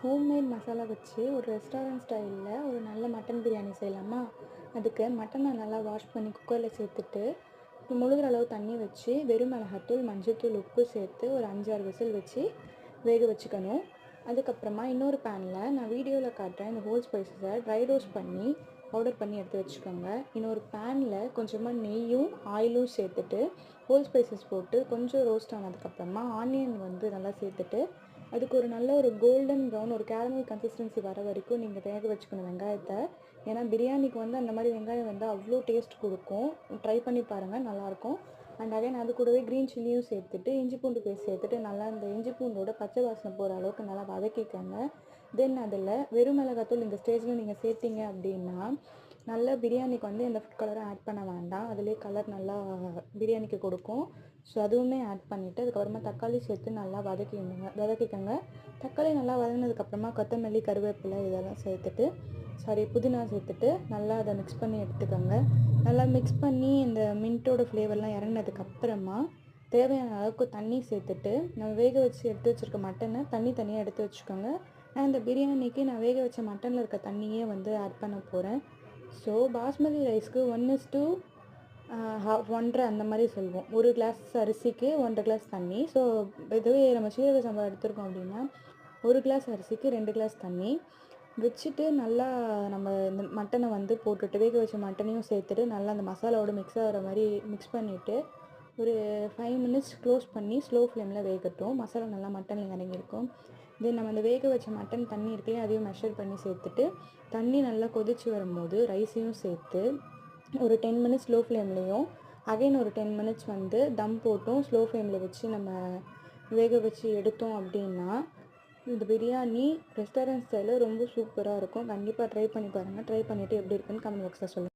Homemade masala வச்சு ஒரு restaurant ஸ்டைலில் ஒரு நல்ல மட்டன் பிரியாணி செய்யலாமா? அதுக்கு மட்டனை நல்லா வாஷ் பண்ணி குக்கரில் சேர்த்துட்டு முழுகிற அளவு தண்ணி வச்சு வெறும் மிளகாத்தூள், மஞ்சள்தூள், உப்பு சேர்த்து ஒரு 5-6 விசில் வச்சு வேக வச்சுக்கணும். அதுக்கப்புறமா இன்னொரு பேனில் நான் வீடியோவில் காட்டுறேன் இந்த ஹோல் ஸ்பைசஸை ட்ரை ரோஸ்ட் பண்ணி பவுடர் பண்ணி எடுத்து வச்சுக்கோங்க. இன்னொரு பேனில் கொஞ்சமாக நெய்யும் ஆயிலும் சேர்த்துட்டு ஹோல் ஸ்பைசஸ் போட்டு கொஞ்சம் ரோஸ்ட் ஆனதுக்கப்புறமா ஆனியன் நல்லா சேர்த்துட்டு அதுக்கு ஒரு நல்ல ஒரு கோல்டன் ப்ரௌன் ஒரு கேரமல் கன்சிஸ்டன்சி வர வரைக்கும் நீங்கள் வேக வச்சுக்கணும் வெங்காயத்தை. ஏன்னா பிரியாணிக்கு அந்த மாதிரி வெங்காயம் அவ்வளோ டேஸ்ட் கொடுக்கும். ட்ரை பண்ணி பாருங்கள், நல்லாயிருக்கும். அண்ட் அகைன் அது கூடவே க்ரீன் சில்லியும் சேர்த்துட்டு இஞ்சி பூண்டு பேஸ்ட் சேர்த்துட்டு நல்லா இந்த இஞ்சி பூண்டோட பச்சை வாசனை போகிற அளவுக்கு நல்லா வதக்கிக்கோங்க. தென் அதில் வெறும் மிளகாத்தூள் இந்த ஸ்டேஜில் நீங்கள் சேர்த்திங்க அப்படின்னா நல்லா பிரியாணிக்கு எந்த ஃபுட் கலரும் ஆட் பண்ண வேண்டாம். அதிலே கலர் நல்லா பிரியாணிக்கு கொடுக்கும். ஸோ அதுவுமே ஆட் பண்ணிவிட்டு அதுக்கப்புறமா தக்காளி சேர்த்து நல்லா வதக்கிக்கோங்க. தக்காளி நல்லா வதங்கினதுக்கப்புறமா கொத்தமல்லி, கருவேப்பிலை இதெல்லாம் சேர்த்துட்டு புதினா சேர்த்துட்டு நல்லா அதை மிக்ஸ் பண்ணி எடுத்துக்கோங்க. நல்லா மிக்ஸ் பண்ணி இந்த மின்ட்டோட ஃப்ளேவர்லாம் இறங்கினதுக்கப்புறமா தேவையான அளவுக்கு தண்ணி சேர்த்துட்டு நம்ம வேக வச்சு எடுத்து வச்சுருக்க மட்டனை தனியாக எடுத்து வச்சுக்கோங்க. நான் இந்த பிரியாணிக்கு நான் வேக வச்ச மட்டனில் இருக்க தண்ணியே ஆட் பண்ண போகிறேன். ஸோ பாஸ்மதி ரைஸ்க்கு 1:1 1.5 அந்த மாதிரி சொல்லுவோம். 1 கிளாஸ் அரிசிக்கு 1.5 கிளாஸ் தண்ணி. ஸோ இதுவே நம்ம சீரக சம்பா எடுத்துருக்கோம் அப்படின்னா 1 கிளாஸ் அரிசிக்கு 2 கிளாஸ் தண்ணி வச்சுட்டு நல்லா நம்ம இந்த மட்டனை போட்டுட்டு வேக வச்ச மட்டனையும் சேர்த்துட்டு நல்லா அந்த மசாலாவோட மிக்ஸ் ஆகிற மாதிரி மிக்ஸ் பண்ணிவிட்டு ஒரு 5 மினிட்ஸ் க்ளோஸ் பண்ணி ஸ்லோ ஃப்ளேமில் வேகட்டும். மசாலா நல்லா மட்டனில் இறங்கியிருக்கும். தென் நம்ம அந்த வேக வச்ச மட்டன் தண்ணி இருக்குல்லையே, அதையும் மெஷர் பண்ணி சேர்த்துட்டு தண்ணி நல்லா கொதிச்சு வரும்போது ரைஸையும் சேர்த்து ஒரு 10 மினிட்ஸ் ஸ்லோ ஃப்ளேம்லேயும் அகைன் ஒரு 10 மினிட்ஸ் தம் போட்டும் ஸ்லோ ஃப்ளேமில் வச்சு நம்ம வேக வச்சு எடுத்தோம் அப்படின்னா இந்த பிரியாணி ரெஸ்டாரண்ட் ஸ்டைலில் ரொம்ப சூப்பராக இருக்கும். கண்டிப்பாக ட்ரை பண்ணி பாருங்கள். ட்ரை பண்ணிவிட்டு எப்படி இருக்குன்னு கமெண்ட் பாக்ஸில் சொல்லுங்கள்.